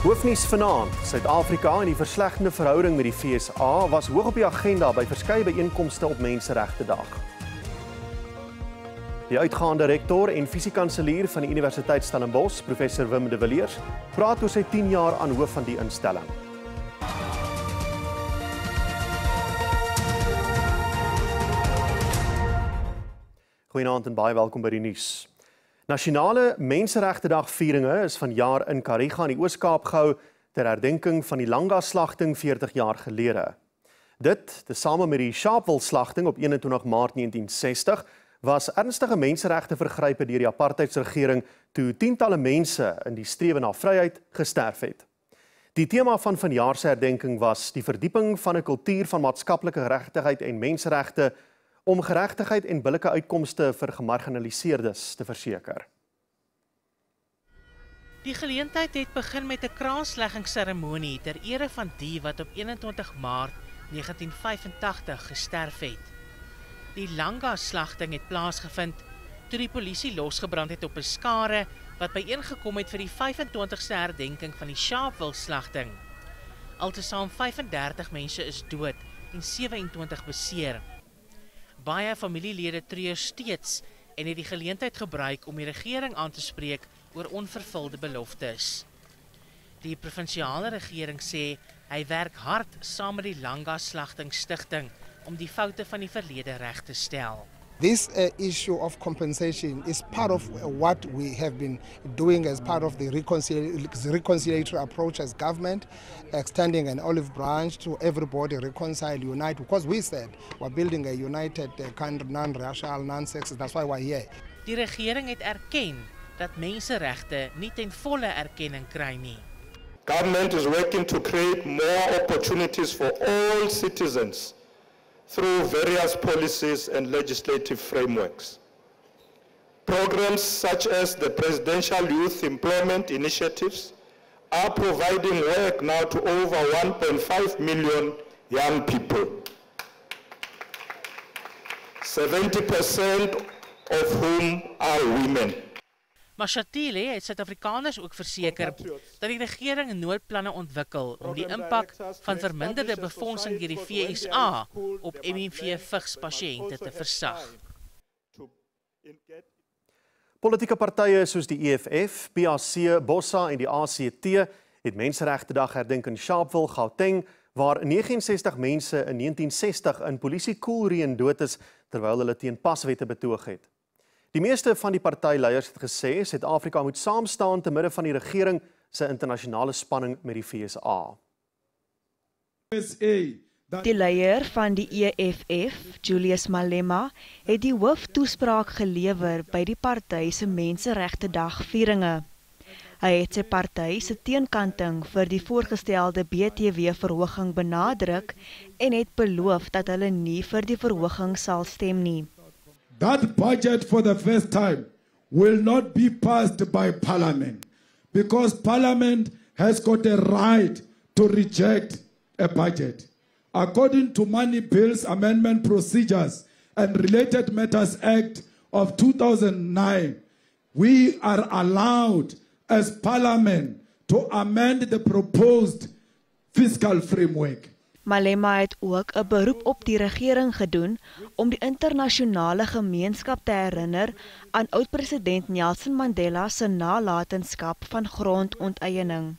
Hoofnuus vanaand, Suid-Afrika en die verslegtende verhouding met die FSA was hoog op die agenda by verskeie byeenkomste op Menseregtedag. Die uitgaande rektor en fisiekanselier van die Universiteit Stellenbosch, professor Wim de Villiers, praat oor sy 10 jaar aan hoof van die instelling. Goeienaand en baie welkom by die nuus. Nasionale Menseregtedag vieringe is vanjaar in Kariga in die Oos-Kaap gehou ter herdenking van die Langa-slagting 40 jaar gelede. Dit, tesame met die Sharpeville-slagting op 21 Maart 1960, was ernstige menseregte vergrype deur die apartheidsregering toe tientalle mense in die strewe na vryheid gesterf het. Die tema van vanjaar se herdenking was die verdieping van 'n kultuur van maatskaplike geregtigheid en menseregte om geregtigheid en billike uitkomste vir gemarginaliseerdes te verseker. Die geleentheid het begin met 'n kransleggingsseremonie ter ere van die wat op 21 Maart 1985 gesterf het. Die Langa-slagting het plaasgevind toe die polisie losgebrand het op 'n skare wat byeengekom het vir die 25ste herdenking van die Sharpeville-slagting. Altesaam 35 mense is dood en 27 beseer. Baie familielede treur steeds en het die geleentheid gebruik om die regering aan te spreek oor onvervulde beloftes. Die provinsiale regering sê hy werk hard saam met die Langa-slagting stigting om die foute van die verlede reg te stel. This issue of compensation is part of what we have been doing as part of the reconciliatory approach as government, extending an olive branch to everybody, reconcile, unite, because we said we're building a united country, non-racial, non-sexist, that's why we're here. Die regering het erken dat menseregte nie ten volle erkenning kry nie. Government is working to create more opportunities for all citizens through various policies and legislative frameworks. Programs such as the Presidential Youth Employment Initiatives are providing work now to over 1.5 million young people, 70% of whom are women. Mashatile het Suid-Afrikaners ook verseker dat die regering noodplanne ontwikkel om die impak van verminderde befondsing deur die FSA op HIV-vigspasiënte te versag. Politieke partye soos die EFF, PAC, Bossa en die ACT het Menseregtedag herdenk in Sharpeville, Gauteng, waar 69 mense in 1960 in polisiekoelreën dood is terwyl hulle teen paswette betoog het. Die meeste van die partyleiers het gesê Suid-Afrika moet saam staan te midde van die regering se internasionale spanning met die FSA. Die leier van die EFF, Julius Malema, het die hooftoespraak gelewer by die party se Menseregtedag vieringe. Hy het sy party se teenkanting vir die voorgestelde BTW-verhoging benadruk en het beloof dat hulle nie vir die verhoging sal stem nie. That budget for the first time will not be passed by Parliament because Parliament has got a right to reject a budget. According to Money Bills Amendment Procedures and Related Matters Act of 2009, we are allowed as Parliament to amend the proposed fiscal framework. Malema het ook 'n beroep op die regering gedoen om die internasionale gemeenskap te herinner aan oud-president Nelson Mandela se nalatenskap van grondonteiening.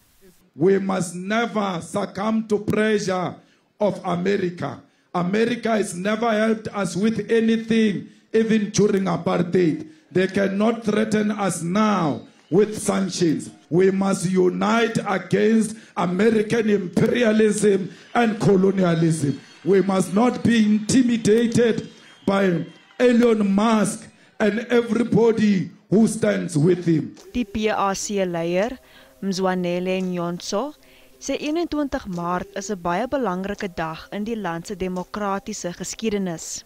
We must never succumb to pressure of America. America has never helped us with anything, even during apartheid. They cannot threaten us now with sanctions. We must unite against American imperialism and colonialism. We must not be intimidated by Elon Musk and everybody who stands with him. Die PAC-leier, Mzwanele Nyonso, sê 21 Maart is 'n baie belangrike dag in die land se demokratiese geskiedenis.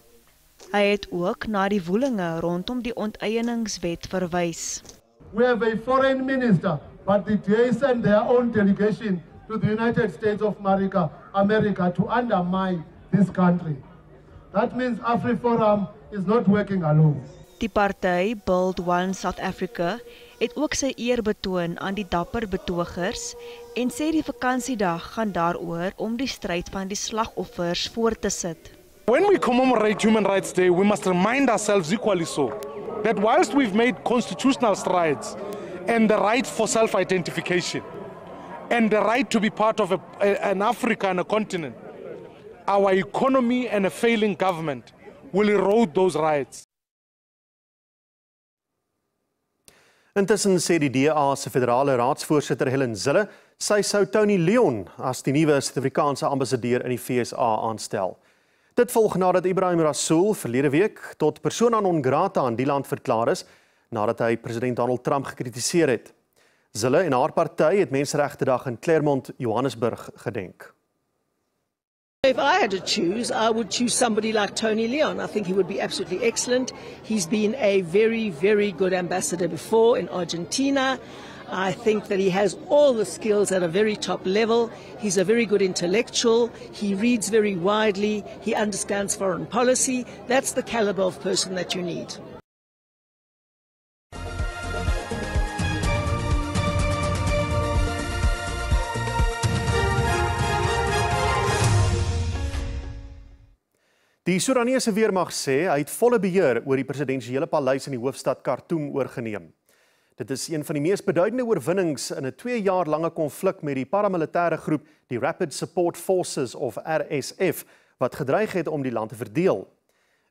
Hy het ook na die woelinge rondom die onteieningswet verwys. We have a foreign minister, but they send their own delegation to the United States of America to undermine this country. That means AfriForum is not working alone. Die party Build One South Africa het ook sy eer betoon aan die dapper betogers en sê die vakansiedag gaan daaroor om die stryd van die slagoffers voort te sit. When we commemorate Human Rights Day, we must remind ourselves equally so that whilst we've made constitutional strides and the right for self-identification and the right to be part of an Africa and a continent, our economy and a failing government will erode those rights. Intussen sê die DA se federale raadsvoorsitter Helen Zille, sy sou Tony Leon as die nuwe Suid-Afrikaanse ambassadeur in die FSA aanstel. Dit volg nadat Ibrahim Rasool verlede week tot persona non grata aan die land verklaar is, nadat hy president Donald Trump gekritiseer het. Zille en haar party het Menseregtedag in Claremont, Johannesburg gedenk. If I had to choose, I would choose somebody like Tony Leon. I think he would be absolutely excellent. He's been a very, very good ambassador before in Argentina. I think that he has all the skills at a very top level. He's a very good intellectual. He reads very widely. He understands foreign policy. That's the caliber of person that you need. Die Soedanese weermag sê hy het volle beheer oor die presidensiële paleis in die hoofstad Khartoum oorgeneem. Dit is een van die mees beduidende oorwinnings in 'n 2 jaar lange konflik met die paramilitêre groep, die Rapid Support Forces of RSF, wat gedreig het om die land te verdeel.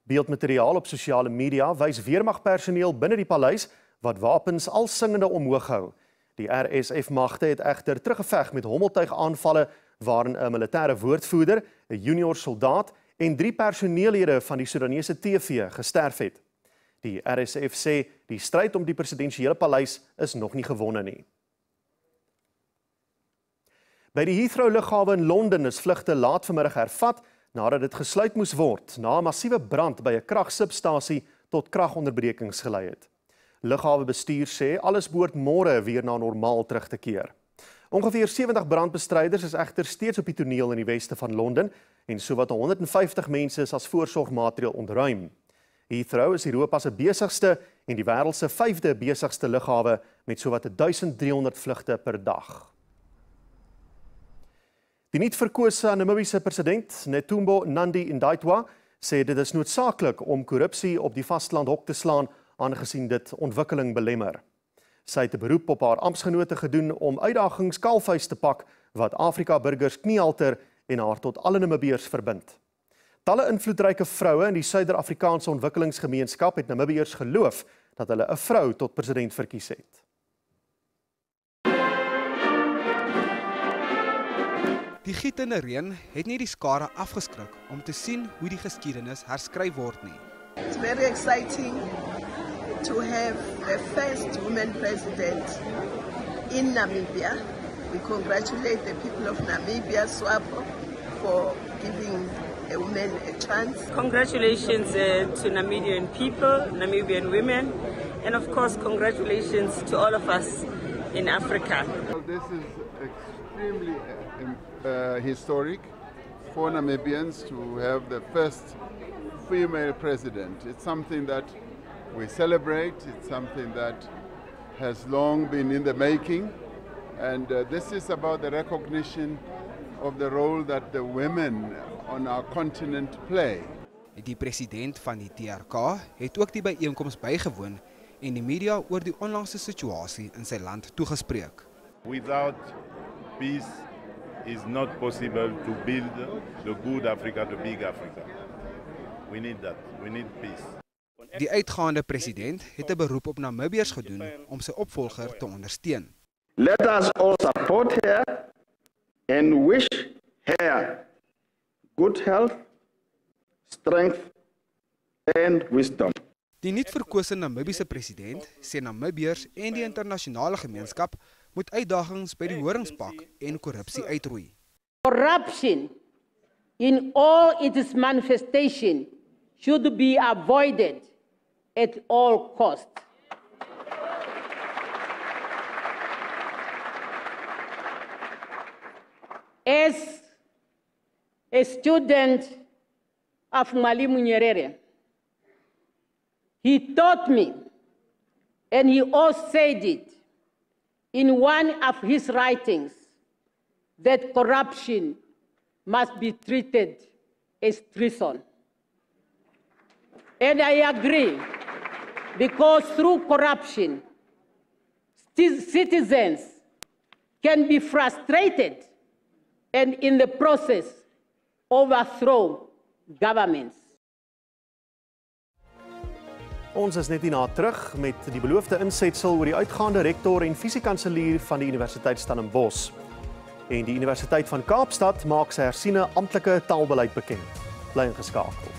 Beeldmateriaal op sosiale media wys weermagpersoneel binne die paleis wat wapens al singende omhoog hou. Die RSF-magte het egter teruggeveg met hommeltuigaanvalle waarin 'n militêre woordvoerder, 'n junior soldaat en 3 personeellede van die Soedanese TV gesterf het. Die RSF sê die stryd om die presidensiële paleis is nog nie gewonne nie. By die Heathrow lughawe in Londen is vlugte laat vanmiddag hervat nadat dit gesluit moes word na 'n massiewe brand by 'n kragsubstasie tot kragonderbrekings gelei het. Lughawebestuur sê alles behoort môre weer na normaal terug te keer. Ongeveer 70 brandbestryders is egter steeds op die toneel in die weste van Londen en sowat 150 mense is as voorsorgmaatreël ontruim. Heathrow is Europa se besigste en die wêreld se 5de besigste lughawe met sowat 1300 vlugte per dag. Die nuutverkose Namibiese president, Netumbo Nandi-Ndaitwah, sê dit is noodsaaklik om korrupsie op die vasteland hok te slaan, aangesien dit ontwikkeling belemmer. Sy het 'n beroep op haar amptgenote gedoen om uitdagings kaalvuis te pak wat Afrika burgers kniehalter en haar tot alle Namibiërs verbind. Talle invloedryke vroue in die Suider-Afrikaanse ontwikkelingsgemeenskap het Namibiërs geloof dat hulle 'n vrou tot president verkies het. Die gietende reën het nie die skare afgeskrik om te sien hoe die geskiedenis herskryf word nie. It's very exciting to have the first woman president in Namibia. We congratulate the people of Namibia, SWAPO, for giving a woman a chance. Congratulations to Namibian people, Namibian women, and of course congratulations to all of us in Africa. Well, this is extremely historic for Namibians to have the first female president. It's something that we celebrate, it's something that has long been in the making, and this is about the recognition of the role that the women on our continent play. Die president van die TRK het ook die byeenkoms bygewoon en die media oor die onlangse situasie in sy land toegespreek. Without peace is not possible to build the good Africa, the big Africa. We need that. We need peace. Die uitgaande president het 'n beroep op Namibiërs gedoen om sy opvolger te ondersteun. Let us all support her and wish her good health, strength and wisdom. Die nuutverkose Namibiese president sê Namibiërs en die internasionale gemeenskap moet uitdagings by die horings pak en korrupsie uitroei. Corruption in all its manifestation should be avoided at all costs. As a student of Mwalimu Nyerere, he taught me And he also said it in one of his writings that corruption must be treated as treason. And I agree, because through corruption, citizens can be frustrated and in the process overthrow governments. Ons is net hierna terug met die beloofde insetsel oor die uitgaande rektor en fisiekanselier van die Universiteit Stellenbosch. En die Universiteit van Kaapstad maak sy hersiene amptelike taalbeleid bekend. Bly ingeskakel.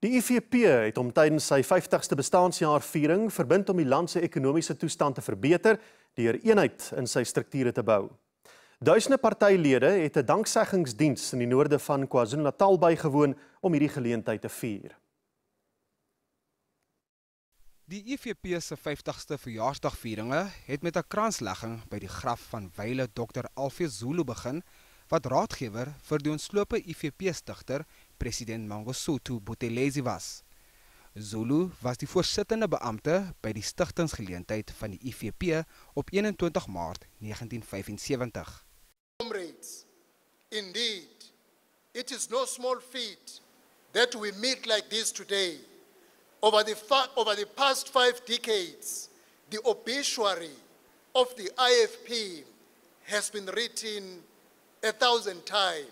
Die IFP het hom tydens sy 50ste bestaanjaarviering verbind om die land se ekonomiese toestand te verbeter deur eenheid in sy strukture te bou. Duisende partylede het 'n dankseggingsdiens in die noorde van KwaZulu-Natal bygewoon om hierdie geleentheid te vier. Die IFP se 50ste verjaarsdagvieringe het met 'n kranslegging by die graf van wyle Dr. Alfeus Zulu begin, wat raadgewer vir die ontslope IFP-stigter president Mangosuthu Buthelezi was. Zulu was die voorsittende beampte by die stigtingsgeleentheid van die IFP op 21 Maart 1975. Comrades, indeed, it is no small feat that we meet like this today. Over the past 5 decades, the obituary of the IFP has been written 1,000 times.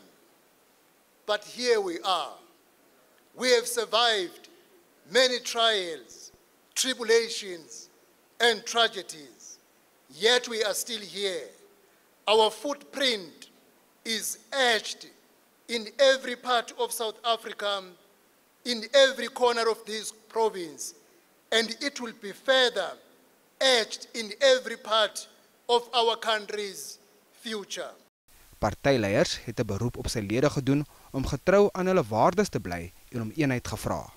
But here we are. We have survived many trials, tribulations, and tragedies. Yet we are still here. Our footprint is etched in every part of South Africa, in every corner of this province, and it will be further etched in every part of our country's future. Partyleiers het 'n beroep op sy lede gedoen om getrou aan hulle waardes te bly en om eenheid gevra.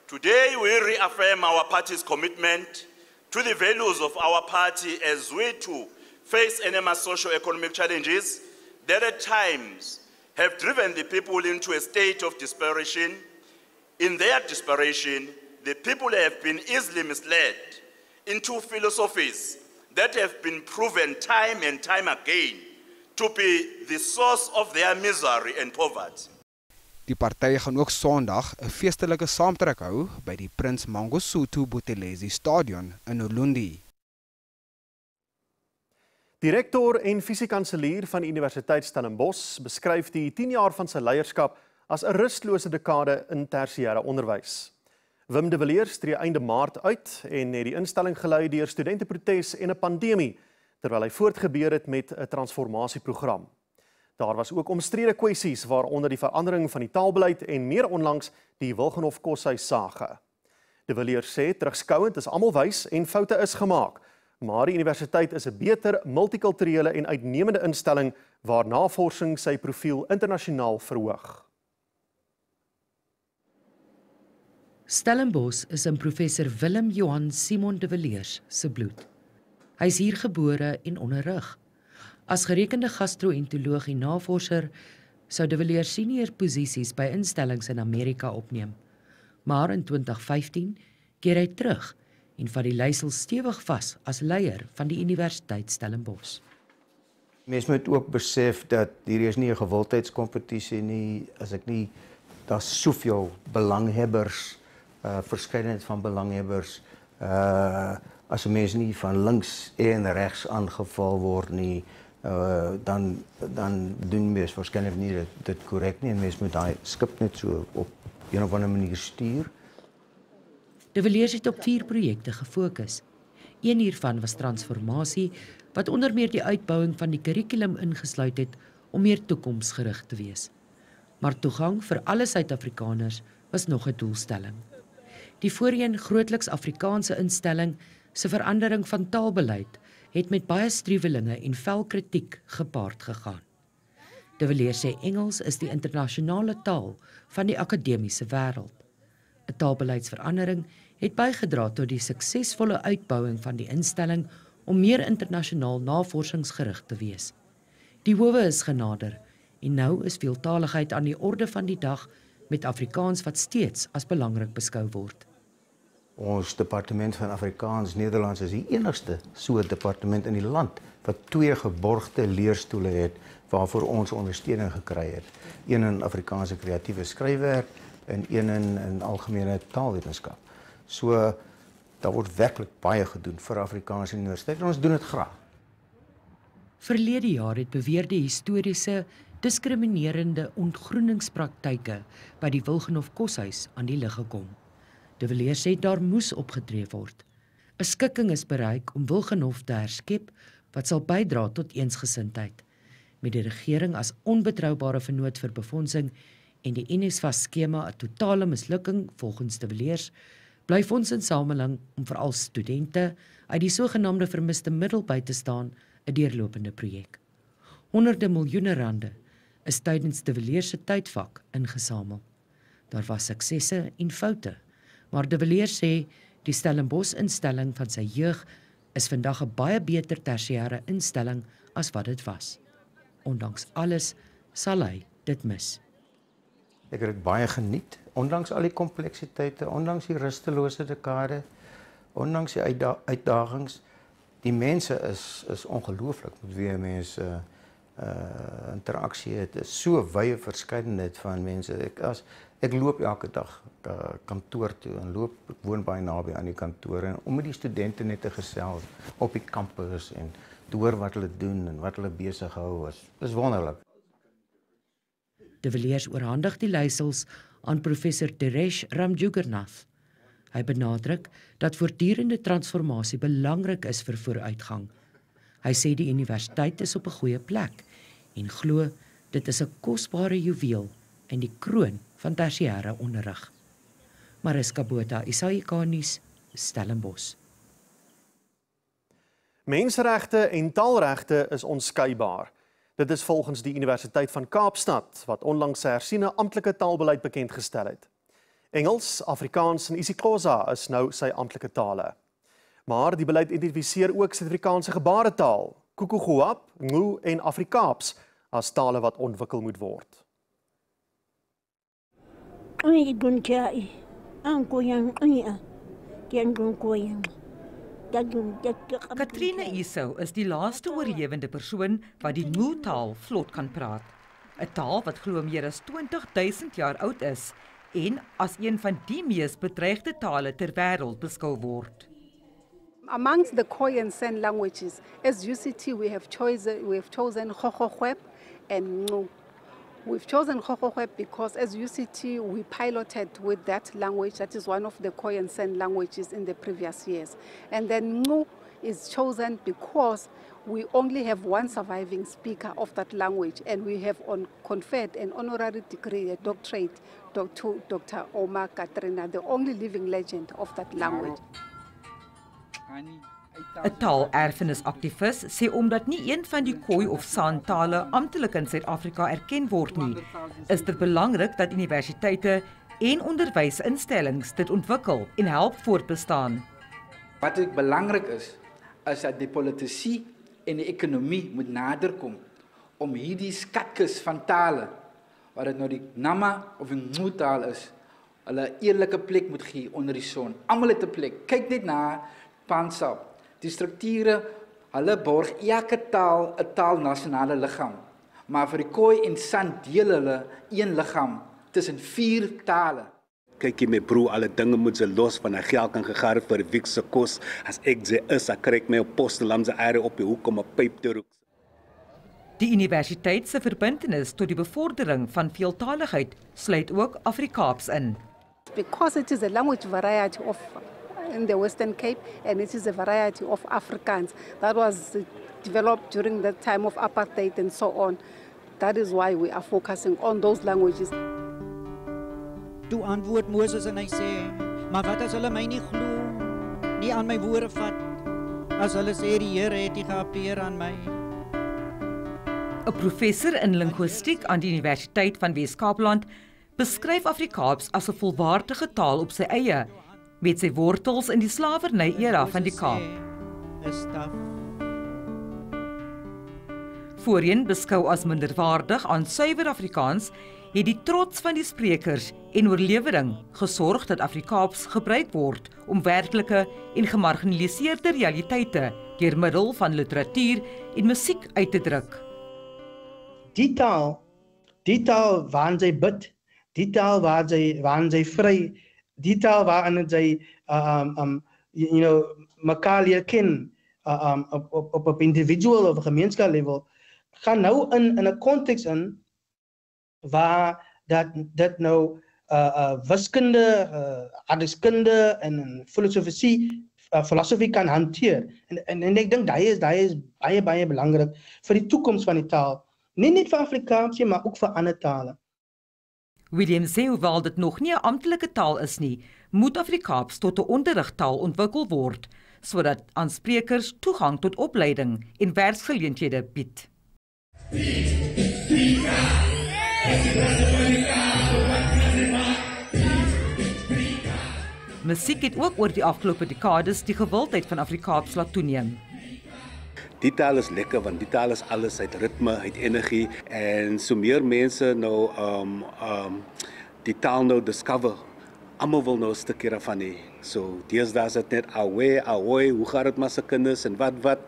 Today we reaffirm our party's commitment to the values of our party as we too face enormous socio-economic challenges that at times have driven the people into a state of desperation. In their desperation, the people have been easily misled into philosophies that have been proven time and time again to be the source of their misery and poverty. Die party gaan ook Sondag 'n feestelike saamtrek hou by die Prins Mangosuthu Buthelezi Stadion in Ulundi. Die rektor en fisiekanselier van die Universiteit Stellenbosch beskryf die 10 jaar van sy leierskap as 'n rustlose dekade in tersiêre onderwys. Wim de Villiers tree einde Maart uit en het die instelling gelei deur studenteprotes en 'n pandemie, terwyl hy voortgebeur het met 'n transformasieprogram. Daar was ook omstrede kwessies waaronder die verandering van die taalbeleid en meer onlangs die Wilgenhof koshuis sage. De Villiers sê terugskouend is almal wys en foute is gemaak, maar die universiteit is 'n beter multikulturele en uitnemende instelling waar navorsing sy profiel internasionaal verhoog. Stellenbosch is in professor Willem Johan Simon de Villiers se bloed. Hy is hier gebore en onderrig. As gerekende gastro-entoloog en navorser sou de Villiers senior posisies by instellings in Amerika opneem. Maar in 2015 keer hy terug en vat die leiersel stewig vas as leier van die Universiteit Stellenbosch. Mens moet ook besef dat hier is nie 'n gewildheidskompetisie nie, daar's soveel belanghebbers, verskeidenheid van belanghebbers, as 'n mens nie van links en regs aangeval word nie, dan doen mens waarskynlik nie dit korrek nie en mens moet daai skip net so op een of ander manier stuur. De Villiers het op 4 projekte gefokus. Een hiervan was transformasie, wat onder meer die uitbouing van die kurrikulum ingesluit het om meer toekomsgerig te wees. Maar toegang vir alle Suid-Afrikaners was nog 'n doelstelling. Die voorheen grootliks Afrikaanse instelling se verandering van taalbeleid het met baie struwelinge en fel kritiek gepaard gegaan. De Villiers sê Engels is die internasionale taal van die akademiese wêreld. 'n Taalbeleidsverandering het bygedra tot die suksesvolle uitbouing van die instelling om meer internasionaal navorsingsgerig te wees. Die howe is genader En nou is veeltaligheid aan die orde van die dag met Afrikaans wat steeds as belangrik beskou word. Ons departement van Afrikaans Nederlands is die enigste soort departement in die land wat 2 geborgde leerstoele het waarvoor ons ondersteuning gekry het. Een in Afrikaanse kreatiewe skryfwerk en een in algemene taalwetenskap. So daar word werklik baie gedoen vir Afrikaanse universiteit en ons doen dit graag. Verlede jaar het beweerde historiese diskriminerende ontgroeningspraktyke by die Wilgenhof Koshuis aan die lig gekom. De Villiers sê daar moes opgetree word. 'n Skikking is bereik om Wilgenhof te herskep wat sal bydra tot eensgesindheid. Met die regering as onbetroubare vennoot vir befondsing en die NSFAS skema 'n totale mislukking volgens De Villiers, bly fondsinsameling om veral studente uit die sogenaamde vermiste middel by te staan 'n deurlopende projek. Honderde miljoene rande is tydens De Villiers se tydvak ingesamel. Daar was suksesse en foute, maar De Villiers sê die Stellenbosch instelling van sy jeug is vandag 'n baie beter tersiêre instelling as wat dit was. Ondanks alles sal hy dit mis. Ek het dit baie geniet, ondanks al die kompleksiteite, ondanks die rustelose dekade, ondanks die uitdagings. Die mense is ongelooflik met wie mense interaksie het. Dit is so wye verskeidenheid van mense. Ek loop elke dag kantoor toe en ek woon baie naby aan die kantoor en om met die studente net te gesels op die kampus en te hoor wat hulle doen en wat hulle besig hou is wonderlik. De Villiers oorhandig die leiersels aan professor Teresh Ramjugurnath. Hy benadruk dat voortdurende transformasie belangrik is vir vooruitgang. Hy sê die universiteit is op 'n goeie plek en glo dit is 'n kosbare juweel in die kroon van tersiêre onderrig. Mariska Botha, SAIK nuus, Stellenbosch. Menseregte en taalregte is onskeibaar. Dit is volgens die Universiteit van Kaapstad wat onlangs sy hersiene amptelike taalbeleid bekend gestel het. Engels, Afrikaans en isiXhosa is nou sy amptelike tale. Maar die beleid identifiseer ook Suid-Afrikaanse gebaretaal, Kukuguap, Ngu en Afrikaaps as tale wat ontwikkel moet word. Katrine Esau is die laaste oorlewende persoon wat die Ngu-taal vlot kan praat. 'n Taal wat glo meer as 20.000 jaar oud is en as een van die mees bedreigde tale ter wêreld beskou word. Amongst the Khoi and San languages, as UCT we have chosen Khokhogweb and Ngu. We've chosen Khokhogweb because as UCT we piloted with that language, that is one of the Khoi and San languages in the previous years. And then Ngu is chosen because we only have one surviving speaker of that language and we have conferred an honorary degree, a doctorate, to Dr. Omar Katrina, the only living legend of that language. 'n Taalerfenisaktivis sê omdat nie een van die Khoi of San tale amptelik in Suid-Afrika erken word nie, is dit belangrik dat universiteite en onderwysinstellings dit ontwikkel en help voortbestaan. Wat ook belangrik is dat die politici en die ekonomie moet naderkom om hierdie skatkis van tale, wat dit nou die Nama of die Ngu taal is, hulle 'n eerlike plek moet gee onder die son. Almal het 'n plek. Kyk net na Pansap. Die strukture, hulle borg elke taal 'n taalnasionale liggaam. Maar vir die Khoi en San deel hulle een liggaam tussen 4 tale. Kyk jy my broer, alle dinge moet se los van 'n geld kan gegaar vir 'n week se kos. As ek sê is, ek kry my op postelam se eiere op die hoek om 'n pyp te rook. Die universiteit se verbintenis tot die bevordering van veeltaligheid sluit ook Afrikaaps in. Because it is a language variety of in the Western Cape and it is a variety of Afrikaans that was developed during the time of apartheid and so on. That is why we are focusing on those languages. Toe antwoord Moses en hy sê, maar wat as hulle my nie glo, nie aan my woorde vat, as hulle sê die Here het nie geappear aan my. 'n Professor in linguïstiek aan die Universiteit van Wes-Kaapland beskryf Afrikaaps as 'n volwaardige taal op sy eie, met sy wortels in die slawerny-era van die Kaap. Voorheen beskou as minderwaardig aan suiwer Afrikaans, het die trots van die sprekers en oorlewering gesorg dat Afrikaans gebruik word om werklike en gemarginaliseerde realiteite deur middel van literatuur en musiek uit te druk. Die taal waarin sy bid, die taal waarin sy vry, die taal waarin sy mekaar leer ken op 'n individual of gemeenskap level, gaan nou in 'n konteks in waar dat nou wiskunde, aardrykskunde en filosofie kan hanteer. En ek dink daai is baie belangrik vir die toekoms van die taal. Nie net vir Afrikaans nie, maar ook vir ander tale. William sê hoewel dit nog nie 'n amptelike taal is nie, moet Afrikaans tot 'n onderrigtaal ontwikkel word, sodat aansprekers toegang tot opleiding en werksgeleenthede bied. Musiek het ook oor die afgelope dekades die gewildheid van Afrikaans laat toeneem. Die taal is lekker, want die taal is alles uit ritme, uit energie. En so meer mense nou die taal nou discover, almal wil nou 'n stukkie daarvan hê. So deesdae is dit net ahoy, hoe gaan dit met se kinders en wat,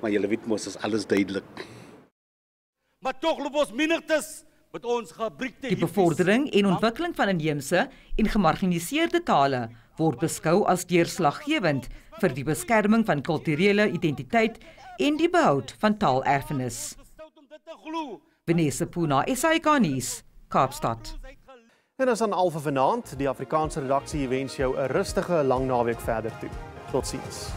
maar julle weet mos is alles duidelik. Maar tog loop ons mindertes met ons gebrikte. Die bevordering en ontwikkeling van inheemse en gemarginaliseerde tale word beskou as deurslaggewend vir die beskerming van kulturele identiteit en die behoud van taalerfenis. Vanessa Puna, SAK nuus, Kaapstad. En as aan al vir vanaand, die Afrikaanse redaksie wens jou 'n rustige lang naweek verder toe. Totsiens.